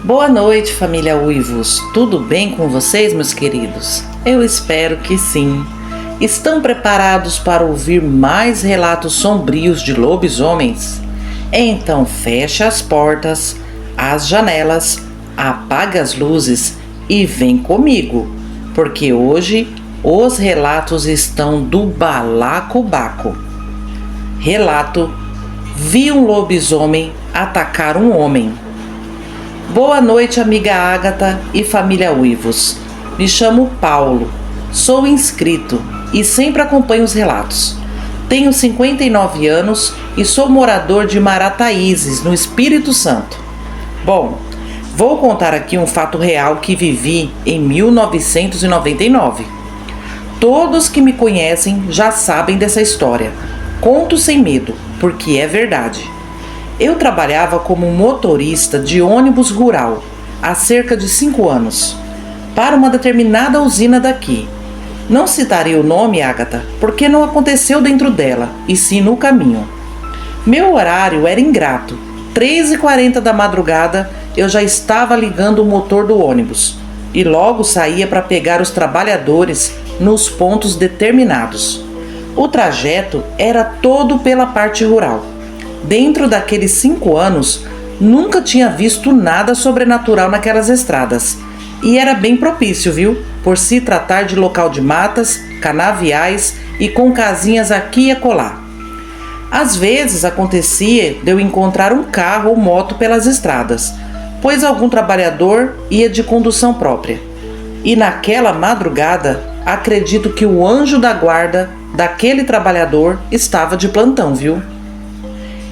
Boa noite, família Uivos. Tudo bem com vocês, meus queridos? Eu espero que sim. Estão preparados para ouvir mais relatos sombrios de lobisomens? Então feche as portas, as janelas, apague as luzes e vem comigo, porque hoje os relatos estão do balacobaco. Relato: vi um lobisomem atacar um homem. Boa noite, amiga Ágata e família Uivos. Me chamo Paulo, sou inscrito e sempre acompanho os relatos. Tenho 59 anos e sou morador de Marataízes, no Espírito Santo. Bom, vou contar aqui um fato real que vivi em 1999. Todos que me conhecem já sabem dessa história. Conto sem medo, porque é verdade. Eu trabalhava como motorista de ônibus rural há cerca de 5 anos, para uma determinada usina daqui. Não citarei o nome, Ágata, porque não aconteceu dentro dela, e sim no caminho. Meu horário era ingrato. 3h40 da madrugada eu já estava ligando o motor do ônibus e logo saía para pegar os trabalhadores nos pontos determinados. O trajeto era todo pela parte rural. Dentro daqueles 5 anos, nunca tinha visto nada sobrenatural naquelas estradas. E era bem propício, viu? Por se tratar de local de matas, canaviais e com casinhas aqui e acolá. Às vezes acontecia de eu encontrar um carro ou moto pelas estradas, pois algum trabalhador ia de condução própria. E naquela madrugada, acredito que o anjo da guarda daquele trabalhador estava de plantão, viu?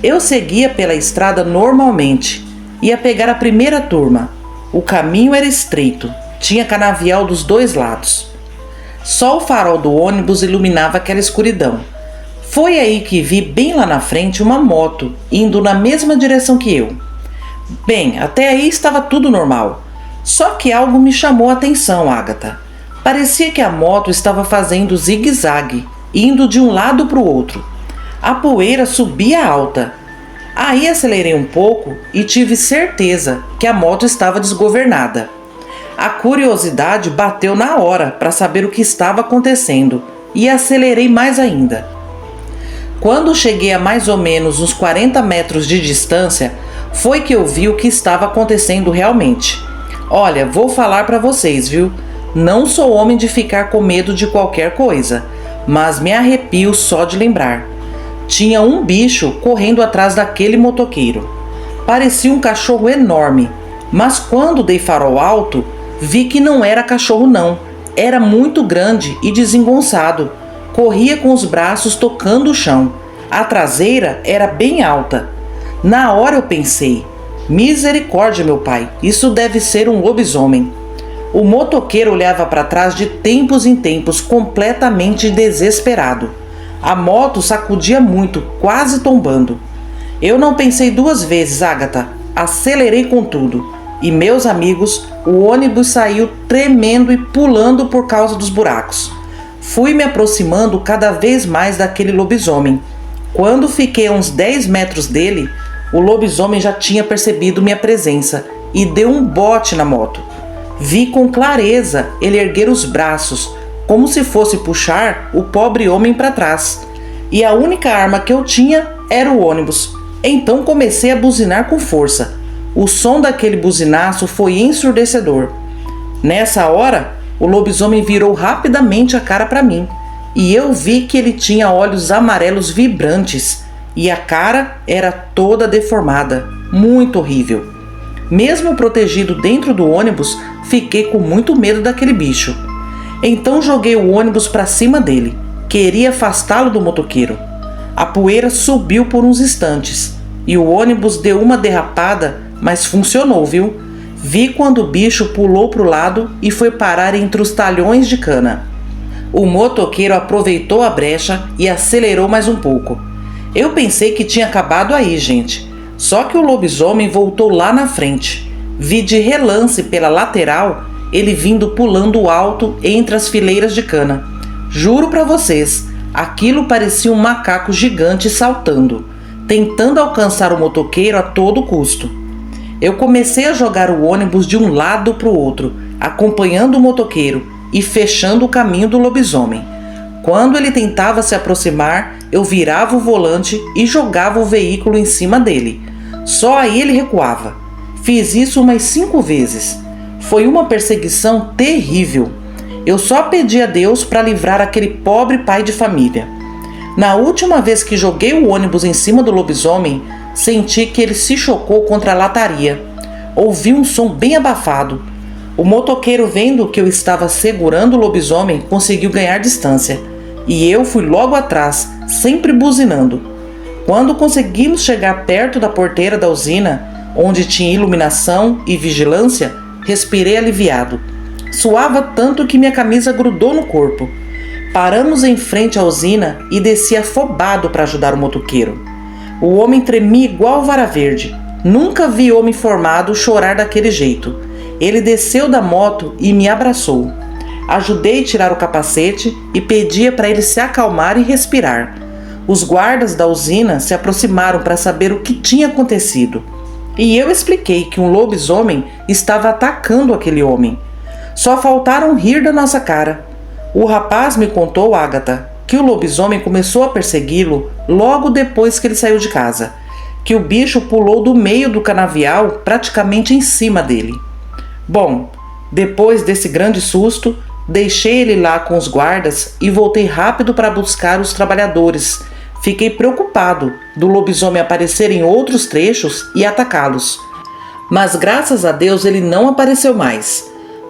Eu seguia pela estrada normalmente, ia pegar a primeira turma. O caminho era estreito, tinha canavial dos dois lados. Só o farol do ônibus iluminava aquela escuridão. Foi aí que vi bem lá na frente uma moto, indo na mesma direção que eu. Bem, até aí estava tudo normal. Só que algo me chamou a atenção, Ágata. Parecia que a moto estava fazendo zigue-zague, indo de um lado para o outro. A poeira subia alta. Aí acelerei um pouco e tive certeza que a moto estava desgovernada. A curiosidade bateu na hora para saber o que estava acontecendo e acelerei mais ainda. Quando cheguei a mais ou menos uns 40 metros de distância, foi que eu vi o que estava acontecendo realmente. Olha, vou falar para vocês, viu? Não sou homem de ficar com medo de qualquer coisa, mas me arrepio só de lembrar. Tinha um bicho correndo atrás daquele motoqueiro. Parecia um cachorro enorme, mas quando dei farol alto, vi que não era cachorro não. Era muito grande e desengonçado. Corria com os braços tocando o chão. A traseira era bem alta. Na hora eu pensei: misericórdia, meu pai, isso deve ser um lobisomem. O motoqueiro olhava para trás de tempos em tempos, completamente desesperado. A moto sacudia muito, quase tombando. Eu não pensei 2 vezes, Ágata. Acelerei com tudo. E, meus amigos, o ônibus saiu tremendo e pulando por causa dos buracos. Fui me aproximando cada vez mais daquele lobisomem. Quando fiquei a uns 10 metros dele, o lobisomem já tinha percebido minha presença e deu um bote na moto. Vi com clareza ele erguer os braços, como se fosse puxar o pobre homem para trás. E a única arma que eu tinha era o ônibus. Então comecei a buzinar com força. O som daquele buzinaço foi ensurdecedor. Nessa hora, o lobisomem virou rapidamente a cara para mim. E eu vi que ele tinha olhos amarelos vibrantes. E a cara era toda deformada. Muito horrível. Mesmo protegido dentro do ônibus, fiquei com muito medo daquele bicho. Então joguei o ônibus para cima dele. Queria afastá-lo do motoqueiro. A poeira subiu por uns instantes e o ônibus deu uma derrapada, mas funcionou, viu? Vi quando o bicho pulou para o lado e foi parar entre os talhões de cana. O motoqueiro aproveitou a brecha e acelerou mais um pouco. Eu pensei que tinha acabado aí, gente. Só que o lobisomem voltou lá na frente. Vi de relance pela lateral ele vindo pulando alto entre as fileiras de cana. Juro para vocês, aquilo parecia um macaco gigante saltando, tentando alcançar o motoqueiro a todo custo. Eu comecei a jogar o ônibus de um lado para o outro, acompanhando o motoqueiro e fechando o caminho do lobisomem. Quando ele tentava se aproximar, eu virava o volante e jogava o veículo em cima dele. Só aí ele recuava. Fiz isso umas 5 vezes. Foi uma perseguição terrível. Eu só pedi a Deus para livrar aquele pobre pai de família. Na última vez que joguei o ônibus em cima do lobisomem, senti que ele se chocou contra a lataria. Ouvi um som bem abafado. O motoqueiro, vendo que eu estava segurando o lobisomem, conseguiu ganhar distância. E eu fui logo atrás, sempre buzinando. Quando conseguimos chegar perto da porteira da usina, onde tinha iluminação e vigilância, respirei aliviado. Suava tanto que minha camisa grudou no corpo. Paramos em frente à usina e desci afobado para ajudar o motoqueiro. O homem tremia igual vara verde. Nunca vi homem formado chorar daquele jeito. Ele desceu da moto e me abraçou. Ajudei a tirar o capacete e pedia para ele se acalmar e respirar. Os guardas da usina se aproximaram para saber o que tinha acontecido. E eu expliquei que um lobisomem estava atacando aquele homem. Só faltaram rir da nossa cara. O rapaz me contou, Agatha, que o lobisomem começou a persegui-lo logo depois que ele saiu de casa, que o bicho pulou do meio do canavial praticamente em cima dele. Bom, depois desse grande susto, deixei ele lá com os guardas e voltei rápido para buscar os trabalhadores. Fiquei preocupado do lobisomem aparecer em outros trechos e atacá-los. Mas graças a Deus ele não apareceu mais.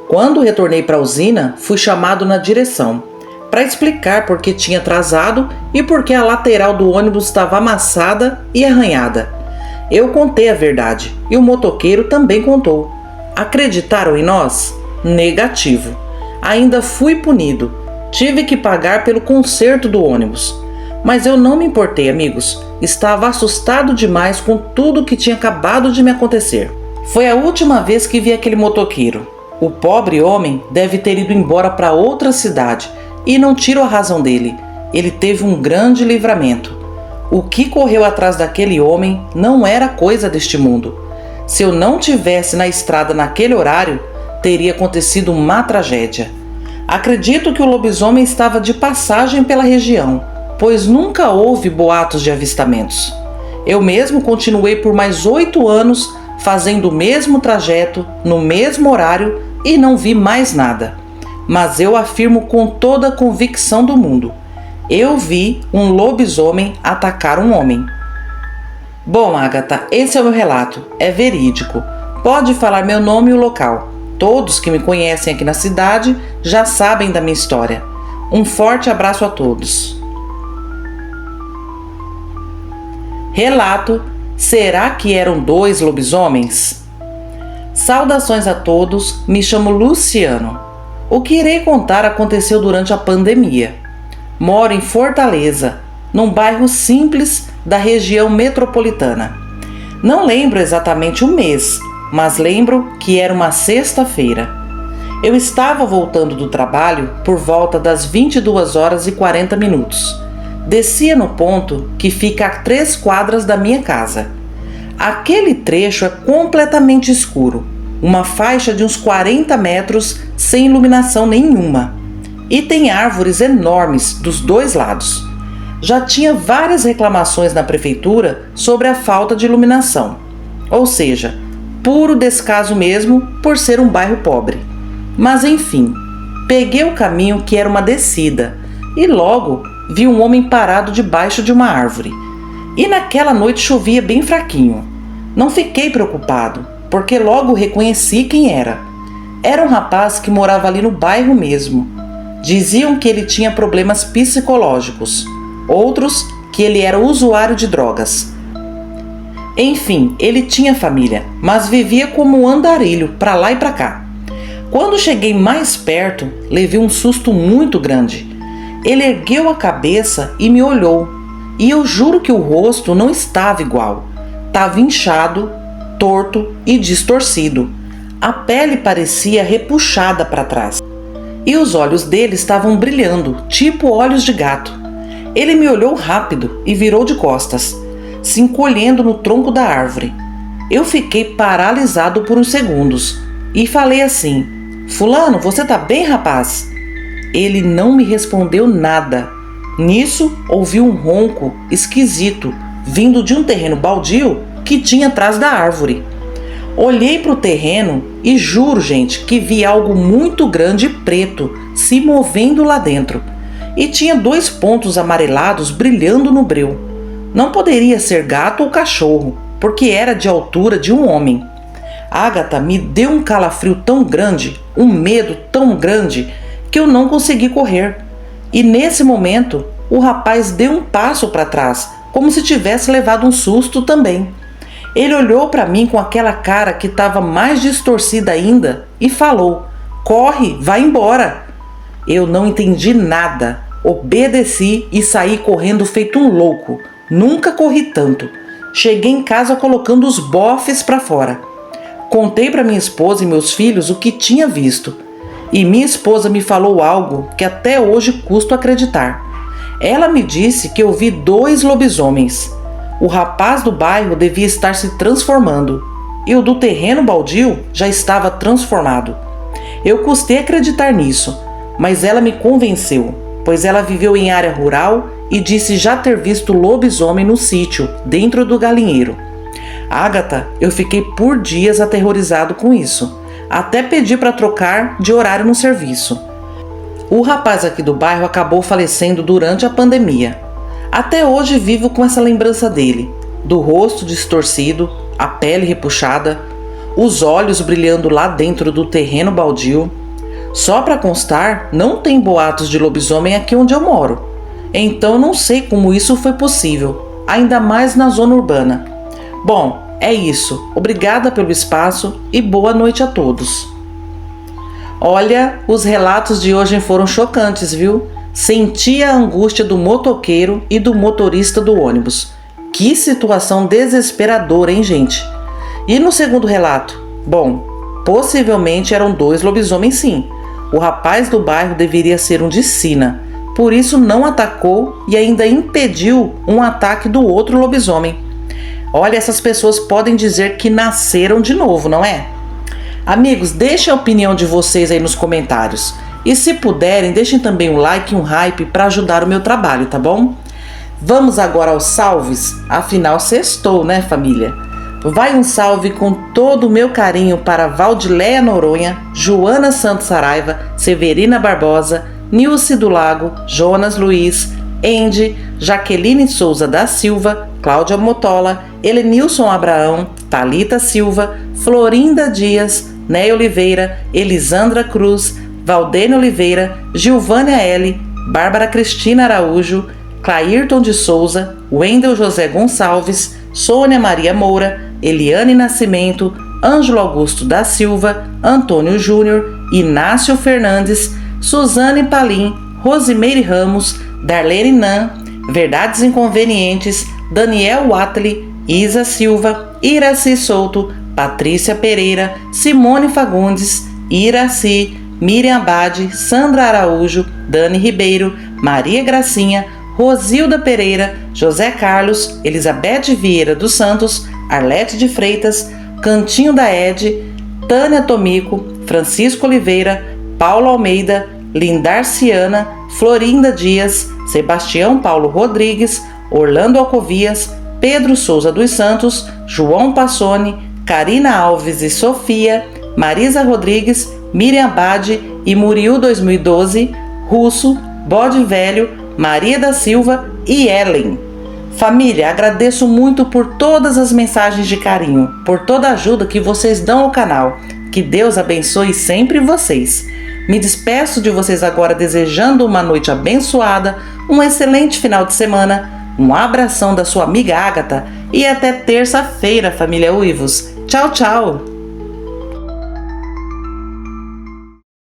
Quando retornei para a usina, fui chamado na direção para explicar por que tinha atrasado e por que a lateral do ônibus estava amassada e arranhada. Eu contei a verdade e o motoqueiro também contou. Acreditaram em nós? Negativo. Ainda fui punido. Tive que pagar pelo conserto do ônibus. Mas eu não me importei, amigos. Estava assustado demais com tudo que tinha acabado de me acontecer. Foi a última vez que vi aquele motoqueiro. O pobre homem deve ter ido embora para outra cidade e não tiro a razão dele. Ele teve um grande livramento. O que correu atrás daquele homem não era coisa deste mundo. Se eu não tivesse na estrada naquele horário, teria acontecido uma tragédia. Acredito que o lobisomem estava de passagem pela região, pois nunca houve boatos de avistamentos. Eu mesmo continuei por mais 8 anos fazendo o mesmo trajeto, no mesmo horário e não vi mais nada. Mas eu afirmo com toda a convicção do mundo: eu vi um lobisomem atacar um homem. Bom, Agatha, esse é o meu relato. É verídico. Pode falar meu nome e o local. Todos que me conhecem aqui na cidade já sabem da minha história. Um forte abraço a todos. Relato: será que eram 2 lobisomens? Saudações a todos, me chamo Luciano. O que irei contar aconteceu durante a pandemia. Moro em Fortaleza, num bairro simples da região metropolitana. Não lembro exatamente o mês, mas lembro que era uma sexta-feira. Eu estava voltando do trabalho por volta das 22h40. Descia no ponto que fica a 3 quadras da minha casa. Aquele trecho é completamente escuro, uma faixa de uns 40 metros sem iluminação nenhuma. E tem árvores enormes dos 2 lados. Já tinha várias reclamações na prefeitura sobre a falta de iluminação. Ou seja, puro descaso mesmo por ser um bairro pobre. Mas enfim, peguei o caminho que era uma descida e logo vi um homem parado debaixo de uma árvore. E naquela noite chovia bem fraquinho. Não fiquei preocupado, porque logo reconheci quem era. Era um rapaz que morava ali no bairro mesmo. Diziam que ele tinha problemas psicológicos, outros que ele era usuário de drogas. Enfim, ele tinha família, mas vivia como um andarilho, para lá e para cá. Quando cheguei mais perto, levei um susto muito grande. Ele ergueu a cabeça e me olhou, e eu juro que o rosto não estava igual. Estava inchado, torto e distorcido. A pele parecia repuxada para trás. E os olhos dele estavam brilhando, tipo olhos de gato. Ele me olhou rápido e virou de costas, se encolhendo no tronco da árvore. Eu fiquei paralisado por uns segundos e falei assim: Fulano, você tá bem, rapaz? Ele não me respondeu nada. Nisso, ouvi um ronco esquisito vindo de um terreno baldio que tinha atrás da árvore. Olhei para o terreno e juro, gente, que vi algo muito grande e preto se movendo lá dentro. E tinha 2 pontos amarelados brilhando no breu. Não poderia ser gato ou cachorro, porque era de altura de um homem. Agatha me deu um calafrio tão grande, um medo tão grande, que eu não consegui correr. E nesse momento, o rapaz deu um passo para trás, como se tivesse levado um susto também. Ele olhou para mim com aquela cara que estava mais distorcida ainda e falou: corre, vai embora. Eu não entendi nada, obedeci e saí correndo feito um louco. Nunca corri tanto. Cheguei em casa colocando os bofes para fora. Contei para minha esposa e meus filhos o que tinha visto. E minha esposa me falou algo que até hoje custa acreditar. Ela me disse que eu vi 2 lobisomens. O rapaz do bairro devia estar se transformando, e o do terreno baldio já estava transformado. Eu custei acreditar nisso, mas ela me convenceu, pois ela viveu em área rural e disse já ter visto lobisomem no sítio, dentro do galinheiro. Agatha, eu fiquei por dias aterrorizado com isso, até pedi para trocar de horário no serviço. O rapaz aqui do bairro acabou falecendo durante a pandemia. Até hoje vivo com essa lembrança dele, do rosto distorcido, a pele repuxada, os olhos brilhando lá dentro do terreno baldio. Só para constar, não tem boatos de lobisomem aqui onde eu moro. Então não sei como isso foi possível, ainda mais na zona urbana. Bom, é isso. Obrigada pelo espaço e boa noite a todos. Olha, os relatos de hoje foram chocantes, viu? Senti a angústia do motoqueiro e do motorista do ônibus. Que situação desesperadora, hein, gente? E no segundo relato? Bom, possivelmente eram 2 lobisomens sim. O rapaz do bairro deveria ser um de sina. Por isso não atacou e ainda impediu um ataque do outro lobisomem. Olha, essas pessoas podem dizer que nasceram de novo, não é? Amigos, deixem a opinião de vocês aí nos comentários. E se puderem, deixem também um like e um hype para ajudar o meu trabalho, tá bom? Vamos agora aos salves, afinal sextou, né, família? Vai um salve com todo o meu carinho para Valdileia Noronha, Joana Santos Saraiva, Severina Barbosa, Nilce do Lago, Jonas Luiz, Andy, Jaqueline Souza da Silva, Cláudia Motola, Helenilson Abraão, Thalita Silva, Florinda Dias, Ney Oliveira, Elisandra Cruz, Valdênia Oliveira, Gilvânia L., Bárbara Cristina Araújo, Clairton de Souza, Wendel José Gonçalves, Sônia Maria Moura, Eliane Nascimento, Ângelo Augusto da Silva, Antônio Júnior, Inácio Fernandes, Suzane Palim, Rosimeire Ramos, Darlene Nan, Verdades Inconvenientes, Daniel Watley, Isa Silva, Iraci Souto, Patrícia Pereira, Simone Fagundes, Iraci, Miriam Abade, Sandra Araújo, Dani Ribeiro, Maria Gracinha, Rosilda Pereira, José Carlos, Elizabeth Vieira dos Santos, Arlete de Freitas, Cantinho da Ed, Tânia Tomico, Francisco Oliveira, Paulo Almeida, Lindarciana, Florinda Dias, Sebastião Paulo Rodrigues, Orlando Alcovias, Pedro Souza dos Santos, João Passoni, Karina Alves e Sofia, Marisa Rodrigues, Miriam Abade e Muriel 2012, Russo, Bode Velho, Maria da Silva e Ellen. Família, agradeço muito por todas as mensagens de carinho, por toda a ajuda que vocês dão ao canal. Que Deus abençoe sempre vocês. Me despeço de vocês agora desejando uma noite abençoada, um excelente final de semana, um abração da sua amiga Agatha e até terça-feira, família Uivos. Tchau, tchau!